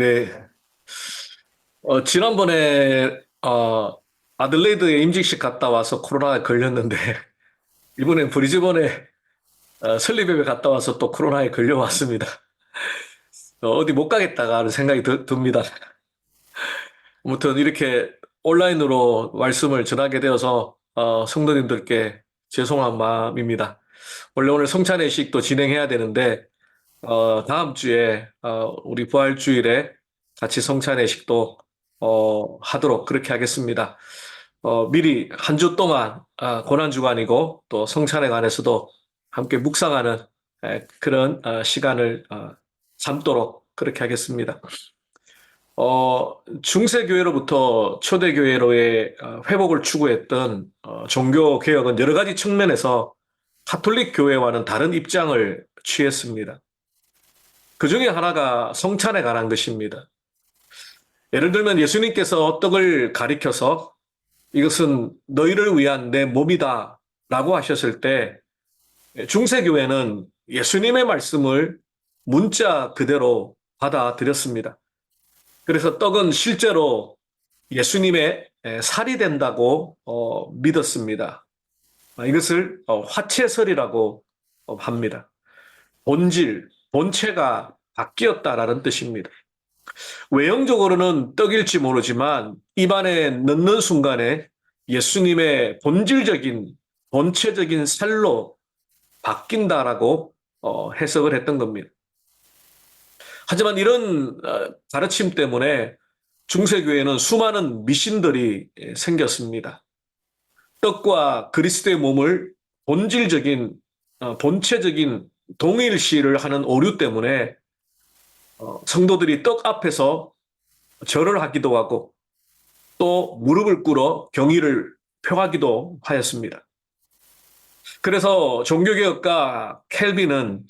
네. 지난번에, 아들레이드에 임직식 갔다 와서 코로나에 걸렸는데, 이번엔 브리즈번에 설리베에 갔다 와서 또 코로나에 걸려왔습니다. 어디 못 가겠다가 하는 생각이 듭니다. 아무튼 이렇게 온라인으로 말씀을 전하게 되어서, 성도님들께 죄송한 마음입니다. 원래 오늘 성찬회식도 진행해야 되는데, 다음 주에, 우리 부활주일에 같이 성찬회식도, 하도록 그렇게 하겠습니다. 미리 한 주 동안, 고난주간이고 또 성찬에 관해서도 함께 묵상하는 그런 시간을 삼도록 그렇게 하겠습니다. 중세교회로부터 초대교회로의 회복을 추구했던 종교개혁은 여러 가지 측면에서 가톨릭 교회와는 다른 입장을 취했습니다. 그 중에 하나가 성찬에 관한 것입니다. 예를 들면 예수님께서 떡을 가리켜서 이것은 너희를 위한 내 몸이다 라고 하셨을 때 중세교회는 예수님의 말씀을 문자 그대로 받아들였습니다. 그래서 떡은 실제로 예수님의 살이 된다고 믿었습니다. 이것을 화채설이라고 합니다. 본질, 본체가 바뀌었다라는 뜻입니다. 외형적으로는 떡일지 모르지만 입안에 넣는 순간에 예수님의 본질적인, 본체적인 살로 바뀐다라고 해석을 했던 겁니다. 하지만 이런 가르침 때문에 중세교회는 수많은 미신들이 생겼습니다. 떡과 그리스도의 몸을 본질적인, 본체적인 동일시를 하는 오류 때문에 성도들이 떡 앞에서 절을 하기도 하고 또 무릎을 꿇어 경의를 표하기도 하였습니다. 그래서 종교개혁가 켈빈은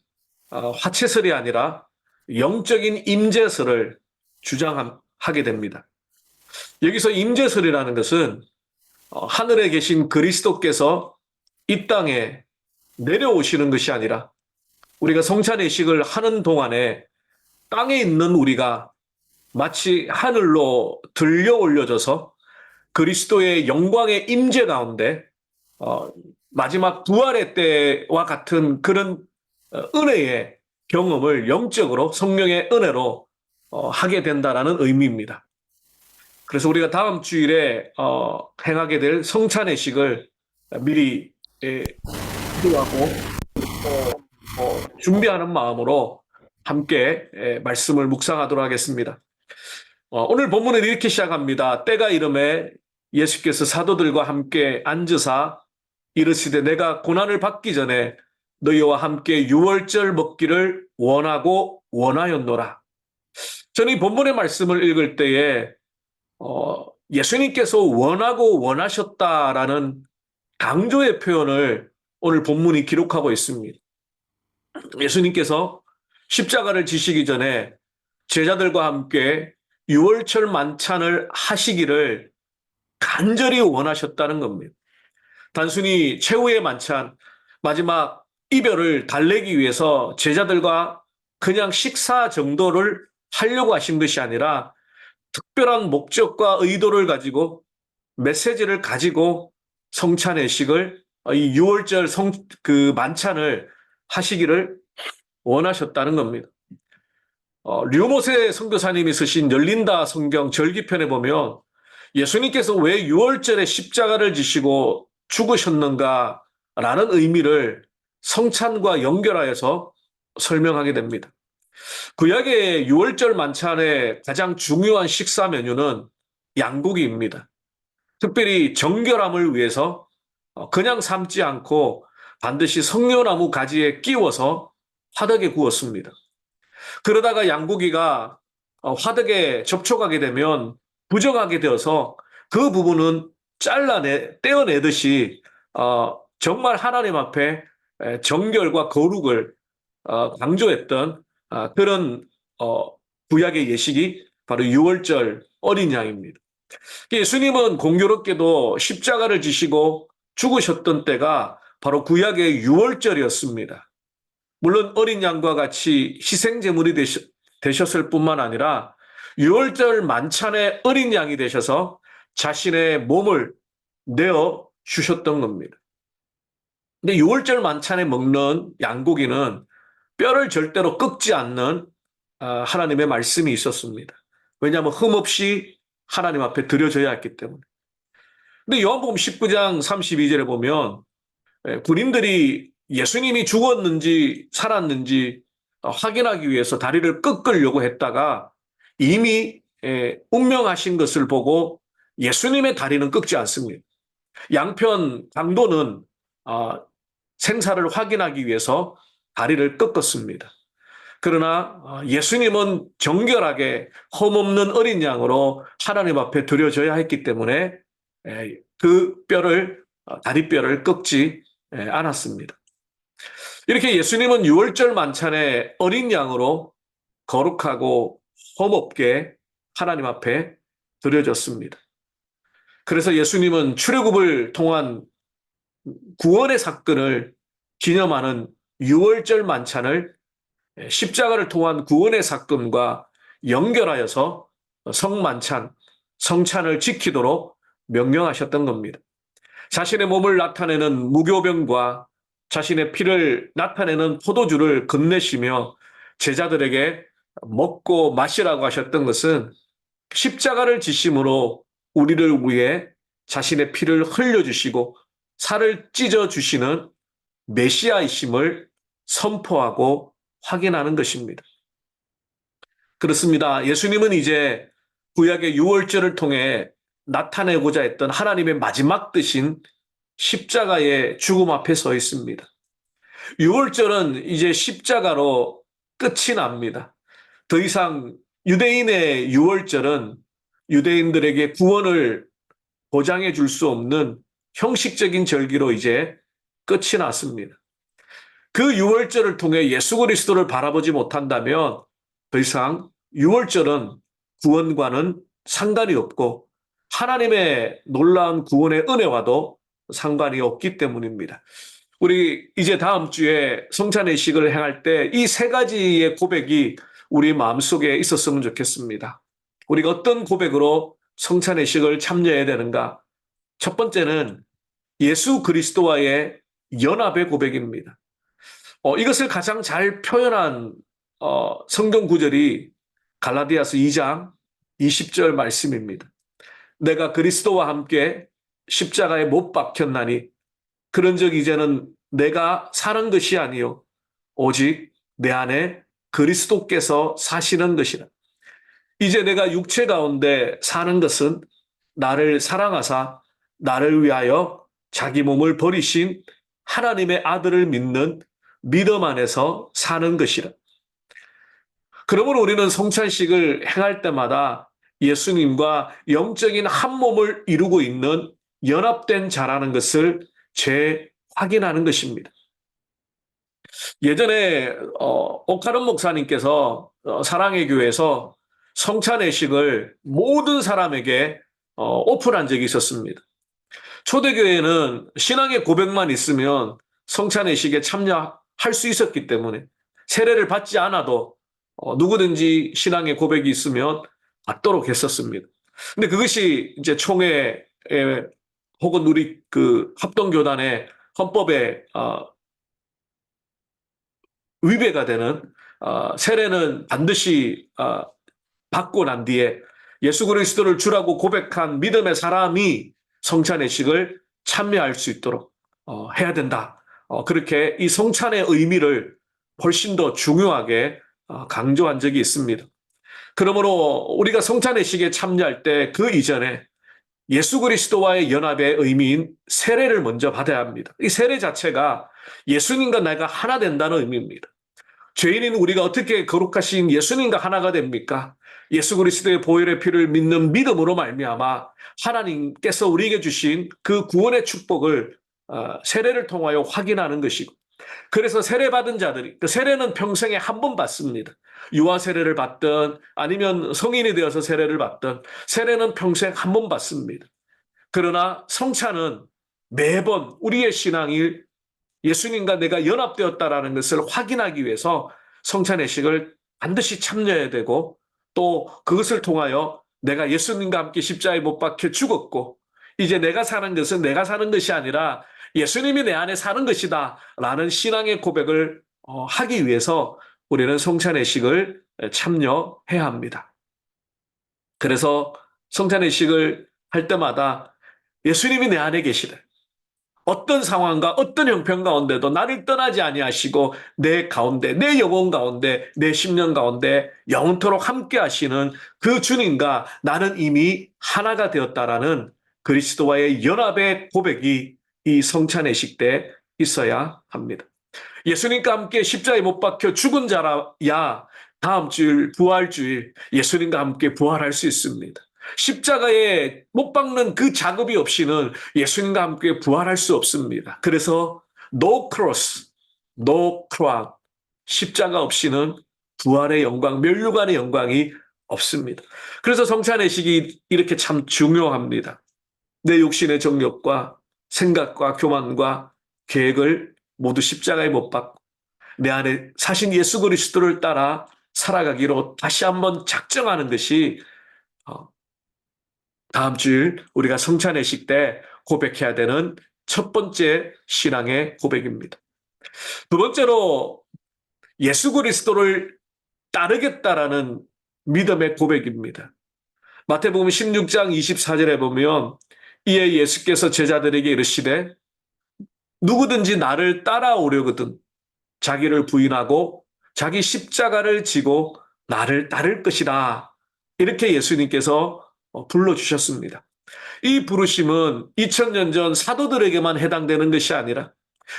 화채설이 아니라 영적인 임재설을 주장하게 됩니다. 여기서 임재설이라는 것은 하늘에 계신 그리스도께서 이 땅에 내려오시는 것이 아니라 우리가 성찬의식을 하는 동안에 땅에 있는 우리가 마치 하늘로 들려 올려져서 그리스도의 영광의 임재 가운데 마지막 부활의 때와 같은 그런 은혜의 경험을 영적으로 성령의 은혜로 하게 된다라는 의미입니다. 그래서 우리가 다음 주일에 행하게 될 성찬의식을 미리 기도하고 준비하는 마음으로 함께 말씀을 묵상하도록 하겠습니다. 오늘 본문은 이렇게 시작합니다. 때가 이름에 예수께서 사도들과 함께 앉으사 이르시되 내가 고난을 받기 전에 너희와 함께 유월절 먹기를 원하고 원하였노라. 저는 이 본문의 말씀을 읽을 때에 예수님께서 원하고 원하셨다라는 강조의 표현을 오늘 본문이 기록하고 있습니다. 예수님께서 십자가를 지시기 전에 제자들과 함께 유월절 만찬을 하시기를 간절히 원하셨다는 겁니다. 단순히 최후의 만찬, 마지막 이별을 달래기 위해서 제자들과 그냥 식사 정도를 하려고 하신 것이 아니라 특별한 목적과 의도를 가지고 메시지를 가지고 성찬의식을 이 유월절 그 만찬을 하시기를 원하셨다는 겁니다. 류모세 선교사님이 쓰신 열린다 성경 절기편에 보면 예수님께서 왜 유월절에 십자가를 지시고 죽으셨는가라는 의미를 성찬과 연결하여서 설명하게 됩니다. 구약의 유월절 만찬의 가장 중요한 식사 메뉴는 양고기입니다. 특별히 정결함을 위해서 그냥 삶지 않고 반드시 성묘나무 가지에 끼워서 화덕에 구웠습니다. 그러다가 양고기가 화덕에 접촉하게 되면 부정하게 되어서 그 부분은 떼어내듯이 정말 하나님 앞에 정결과 거룩을 강조했던 그런 구약의 예식이 바로 유월절 어린 양입니다. 예수님은 공교롭게도 십자가를 지시고 죽으셨던 때가 바로 구약의 유월절이었습니다. 물론 어린 양과 같이 희생제물이 되셨을 뿐만 아니라 유월절 만찬의 어린 양이 되셔서 자신의 몸을 내어 주셨던 겁니다. 근데 유월절 만찬에 먹는 양고기는 뼈를 절대로 꺾지 않는 하나님의 말씀이 있었습니다. 왜냐하면 흠없이 하나님 앞에 드려져야 했기 때문에. 근데 요한복음 19장 32절에 보면 군인들이 예수님이 죽었는지 살았는지 확인하기 위해서 다리를 꺾으려고 했다가 이미 운명하신 것을 보고 예수님의 다리는 꺾지 않습니다. 양편 강도는 생사를 확인하기 위해서 다리를 꺾었습니다. 그러나 예수님은 정결하게 흠없는 어린 양으로 하나님 앞에 드려져야 했기 때문에 그 뼈를 다리뼈를 꺾지 않았습니다. 이렇게 예수님은 유월절 만찬에 어린 양으로 거룩하고 흠없게 하나님 앞에 드려졌습니다. 그래서 예수님은 출애굽을 통한 구원의 사건을 기념하는 유월절 만찬을 십자가를 통한 구원의 사건과 연결하여서 성만찬, 성찬을 지키도록 명령하셨던 겁니다. 자신의 몸을 나타내는 무교병과 자신의 피를 나타내는 포도주를 건네시며 제자들에게 먹고 마시라고 하셨던 것은 십자가를 지심으로 우리를 위해 자신의 피를 흘려주시고 살을 찢어주시는 메시아이심을 선포하고 확인하는 것입니다. 그렇습니다. 예수님은 이제 구약의 유월절을 통해 나타내고자 했던 하나님의 마지막 뜻인 십자가의 죽음 앞에 서 있습니다. 유월절은 이제 십자가로 끝이 납니다. 더 이상 유대인의 유월절은 유대인들에게 구원을 보장해 줄 수 없는 형식적인 절기로 이제 끝이 났습니다. 그 유월절을 통해 예수 그리스도를 바라보지 못한다면 더 이상 유월절은 구원과는 상관이 없고 하나님의 놀라운 구원의 은혜와도 상관이 없기 때문입니다. 우리 이제 다음 주에 성찬의식을 행할 때 이 세 가지의 고백이 우리 마음속에 있었으면 좋겠습니다. 우리가 어떤 고백으로 성찬의식을 참여해야 되는가? 첫 번째는 예수 그리스도와의 연합의 고백입니다. 이것을 가장 잘 표현한 성경 구절이 갈라디아서 2장 20절 말씀입니다. 내가 그리스도와 함께 십자가에 못 박혔나니 그런즉 이제는 내가 사는 것이 아니요 오직 내 안에 그리스도께서 사시는 것이라. 이제 내가 육체 가운데 사는 것은 나를 사랑하사 나를 위하여 자기 몸을 버리신 하나님의 아들을 믿는 믿음 안에서 사는 것이라. 그러므로 우리는 성찬식을 행할 때마다 예수님과 영적인 한 몸을 이루고 있는 연합된 자라는 것을 재확인하는 것입니다. 예전에 오카른 목사님께서 사랑의 교회에서 성찬회식을 모든 사람에게 오픈한 적이 있었습니다. 초대교회는 신앙의 고백만 있으면 성찬회식에 참여할 수 있었기 때문에 세례를 받지 않아도 누구든지 신앙의 고백이 있으면 받도록 했었습니다. 근데 그것이 이제 총회에 혹은 우리 그 합동교단의 헌법에 위배가 되는 세례는 반드시 받고 난 뒤에 예수 그리스도를 주라고 고백한 믿음의 사람이 성찬의식을 참여할 수 있도록 해야 된다. 그렇게 이 성찬의 의미를 훨씬 더 중요하게 강조한 적이 있습니다. 그러므로 우리가 성찬의식에 참여할 때 그 이전에 예수 그리스도와의 연합의 의미인 세례를 먼저 받아야 합니다. 이 세례 자체가 예수님과 내가 하나 된다는 의미입니다. 죄인인 우리가 어떻게 거룩하신 예수님과 하나가 됩니까? 예수 그리스도의 보혈의 피를 믿는 믿음으로 말미암아 하나님께서 우리에게 주신 그 구원의 축복을 세례를 통하여 확인하는 것이고, 그래서 세례받은 자들이, 그 세례는 평생에 한 번 받습니다. 유아 세례를 받든 아니면 성인이 되어서 세례를 받든 세례는 평생 한 번 받습니다. 그러나 성찬은 매번 우리의 신앙이 예수님과 내가 연합되었다라는 것을 확인하기 위해서 성찬의식을 반드시 참여해야 되고 또 그것을 통하여 내가 예수님과 함께 십자가에 못 박혀 죽었고 이제 내가 사는 것은 내가 사는 것이 아니라 예수님이 내 안에 사는 것이다 라는 신앙의 고백을 하기 위해서 우리는 성찬의식을 참여해야 합니다. 그래서 성찬의식을 할 때마다 예수님이 내 안에 계시다. 어떤 상황과 어떤 형편 가운데도 나를 떠나지 아니하시고 내 가운데, 내 영혼 가운데, 내 심령 가운데 영원토록 함께 하시는 그 주님과 나는 이미 하나가 되었다라는 그리스도와의 연합의 고백이 이 성찬의식 때 있어야 합니다. 예수님과 함께 십자가에 못 박혀 죽은 자라야 다음 주일, 부활주일 예수님과 함께 부활할 수 있습니다. 십자가에 못 박는 그 작업이 없이는 예수님과 함께 부활할 수 없습니다. 그래서 no cross, no crown, 십자가 없이는 부활의 영광, 면류관의 영광이 없습니다. 그래서 성찬의식이 이렇게 참 중요합니다. 내 육신의 정욕과 생각과 교만과 계획을 모두 십자가에 못 박고 내 안에 사신 예수 그리스도를 따라 살아가기로 다시 한번 작정하는 것이 다음 주일 우리가 성찬의식 때 고백해야 되는 첫 번째 신앙의 고백입니다. 두 번째로 예수 그리스도를 따르겠다라는 믿음의 고백입니다. 마태복음 16장 24절에 보면 이에 예수께서 제자들에게 이르시되 누구든지 나를 따라오려거든 자기를 부인하고 자기 십자가를 지고 나를 따를 것이다. 이렇게 예수님께서 불러주셨습니다. 이 부르심은 2000년 전 사도들에게만 해당되는 것이 아니라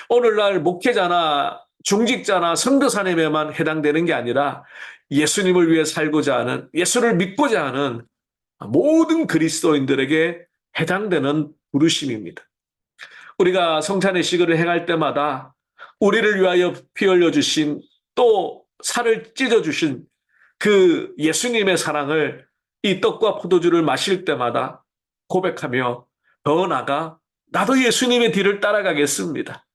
오늘날 목회자나 중직자나 선교사님에만 해당되는 게 아니라 예수님을 위해 살고자 하는, 예수를 믿고자 하는 모든 그리스도인들에게 해당되는 부르심입니다. 우리가 성찬의식을 행할 때마다 우리를 위하여 피 흘려주신 또 살을 찢어주신 그 예수님의 사랑을 이 떡과 포도주를 마실 때마다 고백하며 더 나아가 나도 예수님의 뒤를 따라가겠습니다.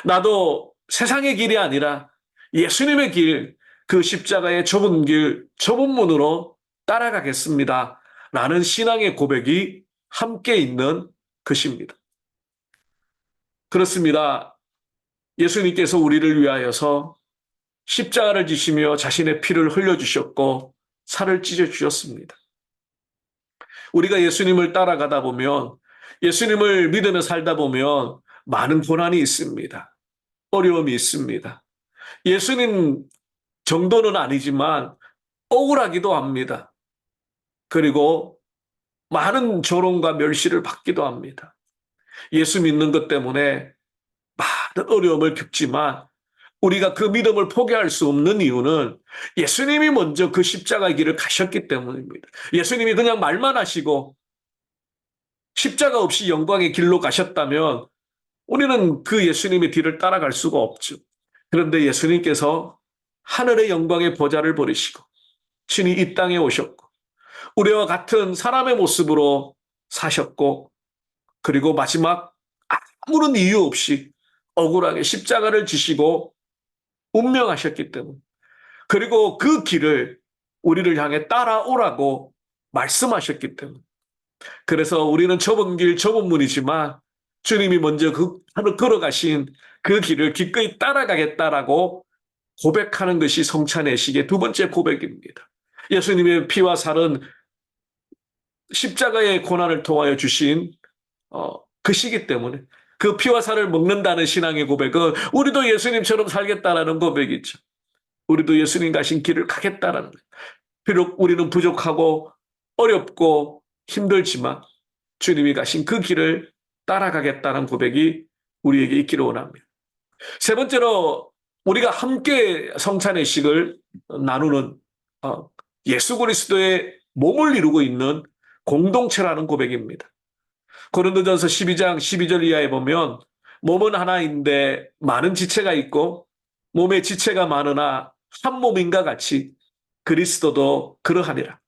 나도 세상의 길이 아니라 예수님의 길, 그 십자가의 좁은 길, 좁은 문으로 따라가겠습니다. 라는 신앙의 고백이 함께 있는 것입니다. 그렇습니다. 예수님께서 우리를 위하여서 십자가를 지시며 자신의 피를 흘려주셨고 살을 찢어주셨습니다. 우리가 예수님을 따라가다 보면 예수님을 믿으며 살다 보면 많은 고난이 있습니다. 어려움이 있습니다. 예수님 정도는 아니지만 억울하기도 합니다. 그리고 많은 조롱과 멸시를 받기도 합니다. 예수 믿는 것 때문에 많은 어려움을 겪지만 우리가 그 믿음을 포기할 수 없는 이유는 예수님이 먼저 그 십자가의 길을 가셨기 때문입니다. 예수님이 그냥 말만 하시고 십자가 없이 영광의 길로 가셨다면 우리는 그 예수님의 뒤를 따라갈 수가 없죠. 그런데 예수님께서 하늘의 영광의 보좌를 버리시고 친히 이 땅에 오셨고 우리와 같은 사람의 모습으로 사셨고 그리고 마지막 아무런 이유 없이 억울하게 십자가를 지시고 운명하셨기 때문에 그리고 그 길을 우리를 향해 따라오라고 말씀하셨기 때문에 그래서 우리는 좁은 길, 좁은 문이지만 주님이 먼저 그 걸어가신 그 길을 기꺼이 따라가겠다라고 고백하는 것이 성찬의식의 두 번째 고백입니다. 예수님의 피와 살은 십자가의 고난을 통하여 주신 것이기 때문에 그 피와 살을 먹는다는 신앙의 고백은 우리도 예수님처럼 살겠다라는 고백이죠. 우리도 예수님 가신 길을 가겠다라는 거예요. 비록 우리는 부족하고 어렵고 힘들지만 주님이 가신 그 길을 따라가겠다는 고백이 우리에게 있기를 원합니다. 세 번째로 우리가 함께 성찬의식을 나누는 예수 그리스도의 몸을 이루고 있는 공동체라는 고백입니다. 고린도전서 12장 12절 이하에 보면 몸은 하나인데 많은 지체가 있고 몸에 지체가 많으나 한 몸인가 같이 그리스도도 그러하니라.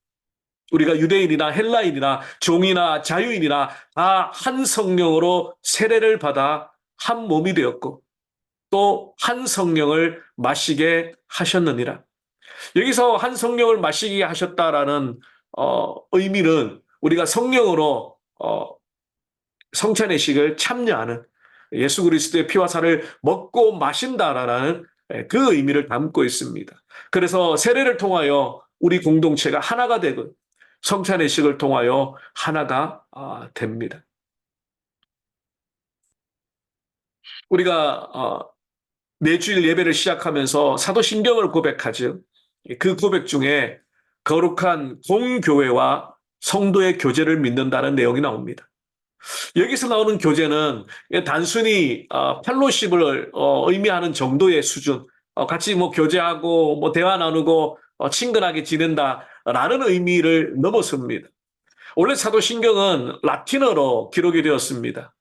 우리가 유대인이나 헬라인이나 종이나 자유인이나 다 한 성령으로 세례를 받아 한 몸이 되었고 또 한 성령을 마시게 하셨느니라. 여기서 한 성령을 마시게 하셨다라는 의미는 우리가 성령으로 성찬의식을 참여하는 예수 그리스도의 피와 살을 먹고 마신다라는 그 의미를 담고 있습니다. 그래서 세례를 통하여 우리 공동체가 하나가 되고 성찬의식을 통하여 하나가 됩니다. 우리가 매주일 예배를 시작하면서 사도신경을 고백하죠. 그 고백 중에 거룩한 공교회와 성도의 교제를 믿는다는 내용이 나옵니다. 여기서 나오는 교제는 단순히 펠로십을 의미하는 정도의 수준, 같이 뭐 교제하고 뭐 대화 나누고 친근하게 지낸다라는 의미를 넘어섭니다. 원래 사도신경은 라틴어로 기록이 되었습니다.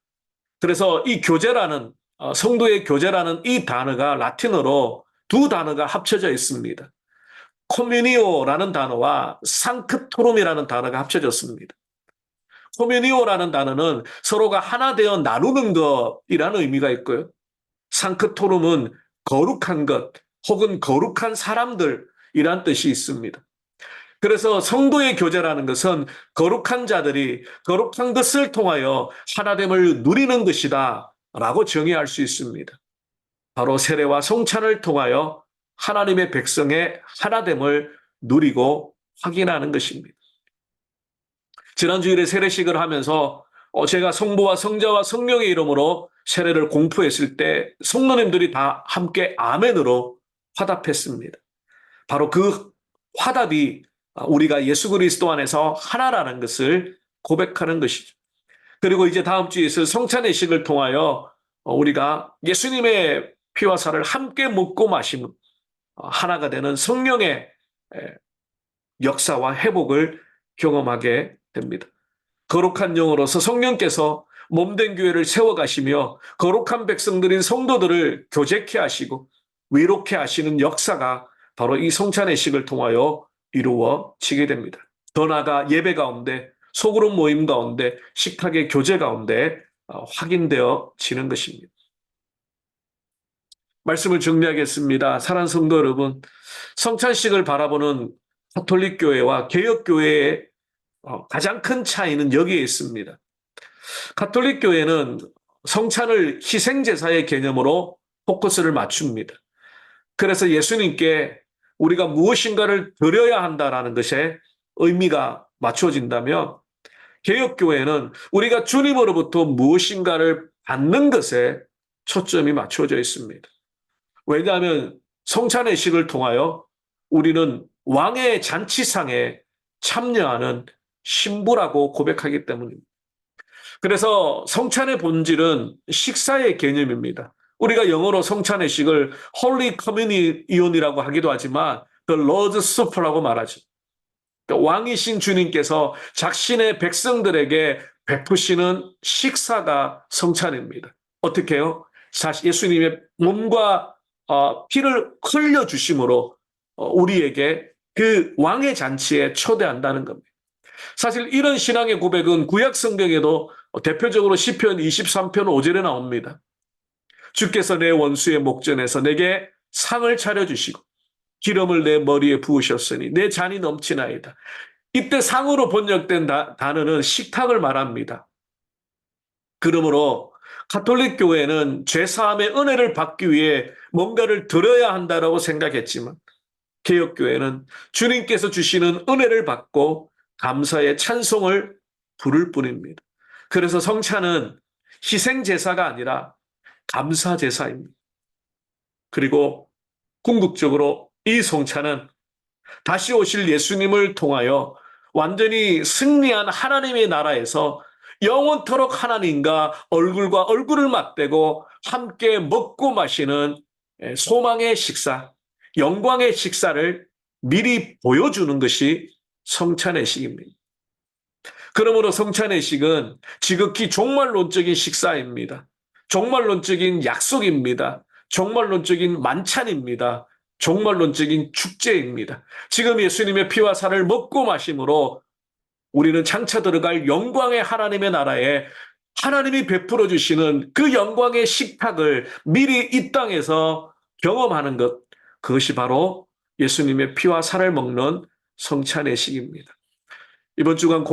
그래서 이 교제라는 성도의 교제라는 이 단어가 라틴어로 두 단어가 합쳐져 있습니다. 코뮤니오라는 단어와 상크토룸이라는 단어가 합쳐졌습니다. 코뮤니오라는 단어는 서로가 하나 되어 나누는 것이라는 의미가 있고요. 상크토룸은 거룩한 것 혹은 거룩한 사람들이란 뜻이 있습니다. 그래서 성도의 교제라는 것은 거룩한 자들이 거룩한 것을 통하여 하나됨을 누리는 것이다 라고 정의할 수 있습니다. 바로 세례와 성찬을 통하여 하나님의 백성의 하나됨을 누리고 확인하는 것입니다. 지난 주일에 세례식을 하면서 제가 성부와 성자와 성령의 이름으로 세례를 공포했을 때 성도님들이 다 함께 아멘으로 화답했습니다. 바로 그 화답이 우리가 예수 그리스도 안에서 하나라는 것을 고백하는 것이죠. 그리고 이제 다음 주에 있을 성찬의식을 통하여 우리가 예수님의 피와 살을 함께 먹고 마시는 하나가 되는 성령의 역사와 회복을 경험하게 됩니다. 거룩한 영으로서 성령께서 몸된 교회를 세워가시며 거룩한 백성들인 성도들을 교제케 하시고 위로케 하시는 역사가 바로 이 성찬의식을 통하여 이루어지게 됩니다. 더 나아가 예배 가운데 소그룹 모임 가운데 식탁의 교제 가운데 확인되어지는 것입니다. 말씀을 정리하겠습니다. 사랑하는 성도 여러분, 성찬식을 바라보는 가톨릭 교회와 개혁 교회의 가장 큰 차이는 여기에 있습니다. 가톨릭 교회는 성찬을 희생제사의 개념으로 포커스를 맞춥니다. 그래서 예수님께 우리가 무엇인가를 드려야 한다라는 것에 의미가 맞춰진다면 개혁교회는 우리가 주님으로부터 무엇인가를 받는 것에 초점이 맞춰져 있습니다. 왜냐하면 성찬의식을 통하여 우리는 왕의 잔치상에 참여하는 신부라고 고백하기 때문입니다. 그래서 성찬의 본질은 식사의 개념입니다. 우리가 영어로 성찬의식을 Holy Communion이라고 하기도 하지만 The Lord's Supper라고 말하죠. 그러니까 왕이신 주님께서 자신의 백성들에게 베푸시는 식사가 성찬입니다. 어떻게 해요? 예수님의 몸과 피를 흘려주심으로 우리에게 그 왕의 잔치에 초대한다는 겁니다. 사실 이런 신앙의 고백은 구약 성경에도 대표적으로 시편 23편 5절에 나옵니다. 주께서 내 원수의 목전에서 내게 상을 차려주시고 기름을 내 머리에 부으셨으니 내 잔이 넘치나이다. 이때 상으로 번역된 단어는 식탁을 말합니다. 그러므로 가톨릭 교회는 죄사함의 은혜를 받기 위해 뭔가를 드려야 한다고 생각했지만 개혁교회는 주님께서 주시는 은혜를 받고 감사의 찬송을 부를 뿐입니다. 그래서 성찬은 희생제사가 아니라 감사제사입니다. 그리고 궁극적으로 이 성찬은 다시 오실 예수님을 통하여 완전히 승리한 하나님의 나라에서 영원토록 하나님과 얼굴과 얼굴을 맞대고 함께 먹고 마시는 소망의 식사, 영광의 식사를 미리 보여주는 것이 성찬의식입니다. 그러므로 성찬의식은 지극히 종말론적인 식사입니다. 종말론적인 약속입니다. 종말론적인 만찬입니다. 종말론적인 축제입니다. 지금 예수님의 피와 살을 먹고 마심으로 우리는 장차 들어갈 영광의 하나님의 나라에 하나님이 베풀어 주시는 그 영광의 식탁을 미리 이 땅에서 경험하는 것, 그것이 바로 예수님의 피와 살을 먹는 성찬의식입니다. 이번 주간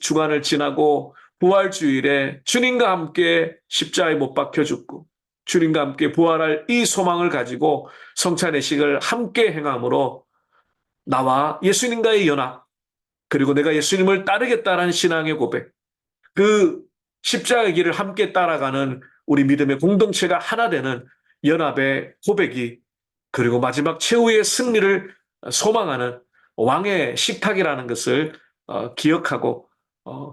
주간을 지나고 부활주일에 주님과 함께 십자가에 못 박혀 죽고 주님과 함께 부활할 이 소망을 가지고 성찬의식을 함께 행함으로 나와 예수님과의 연합, 그리고 내가 예수님을 따르겠다라는 신앙의 고백, 그 십자가의 길을 함께 따라가는 우리 믿음의 공동체가 하나 되는 연합의 고백이, 그리고 마지막 최후의 승리를 소망하는 왕의 식탁이라는 것을 기억하고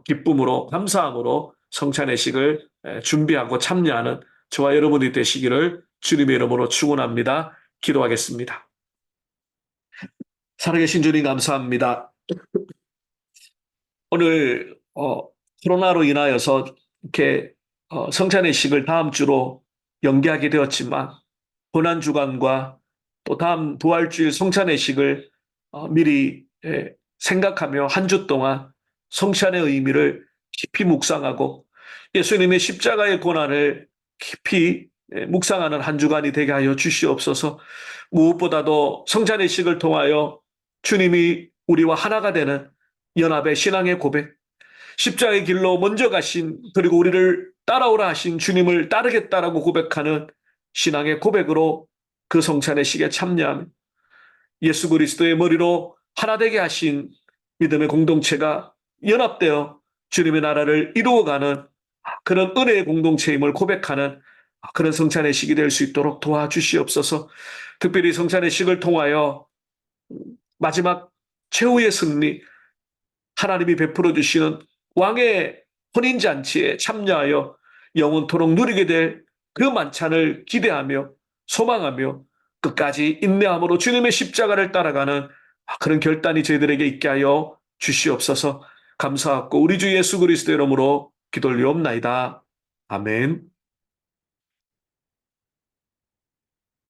기쁨으로 감사함으로 성찬의식을 준비하고 참여하는 저와 여러분이 되시기를 주님의 이름으로 축원합니다. 기도하겠습니다. 살아계신 주님 감사합니다. 오늘 코로나로 인하여서 이렇게 성찬의식을 다음 주로 연기하게 되었지만 고난주간과 또 다음 부활주일 성찬의식을 미리 생각하며 한 주 동안 성찬의 의미를 깊이 묵상하고 예수님의 십자가의 고난을 깊이 묵상하는 한 주간이 되게 하여 주시옵소서. 무엇보다도 성찬의식을 통하여 주님이 우리와 하나가 되는 연합의 신앙의 고백, 십자가의 길로 먼저 가신, 그리고 우리를 따라오라 하신 주님을 따르겠다라고 고백하는 신앙의 고백으로 그 성찬의식에 참여하며 예수 그리스도의 머리로 하나 되게 하신 믿음의 공동체가 연합되어 주님의 나라를 이루어가는 그런 은혜의 공동체임을 고백하는 그런 성찬의식이 될 수 있도록 도와주시옵소서. 특별히 성찬의식을 통하여 마지막 최후의 승리, 하나님이 베풀어 주시는 왕의 혼인잔치에 참여하여 영원토록 누리게 될 그 만찬을 기대하며 소망하며 끝까지 인내함으로 주님의 십자가를 따라가는 그런 결단이 저희들에게 있게 하여 주시옵소서. 감사하고 우리 주 예수 그리스도 이름으로 기도 올리옵나이다. 아멘.